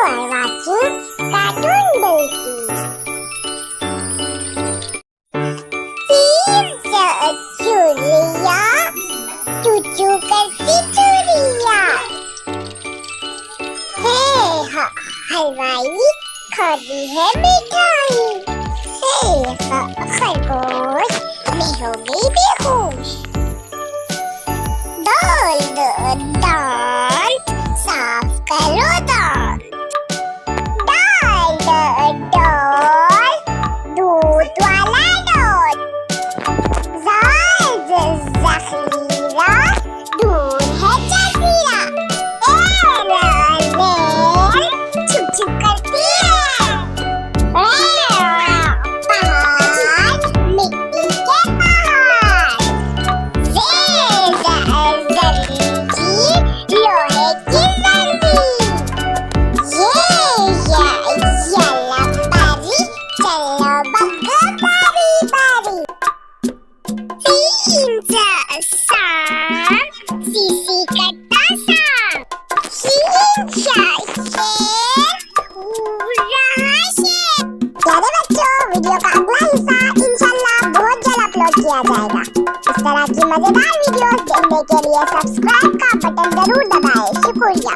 are watching Cartoon Baby. चूड़िया चूचू करती चूड़िया हे हलवाई खाती है मिठाई हे खरगोश मैं हो गई बेहोश दांत साफ करो दांत डाल दूध वाला दूध ज़ख़ीरा दूध है जज़ीरा छुप छुप करती है पहाड़ मिट्टी के पहाड़ लोहे की जंजीर यल्ला परी चलो बग्गो बारी बारी सीसी कट्टा सांप प्यारे बच्चों, वीडियो का अगला हिस्सा इंशाल्लाह बहुत जल्द अपलोड किया जाएगा। इस तरह की मजेदार वीडियोस देखने के लिए सब्सक्राइब का बटन जरूर दबाएं। शुक्रिया।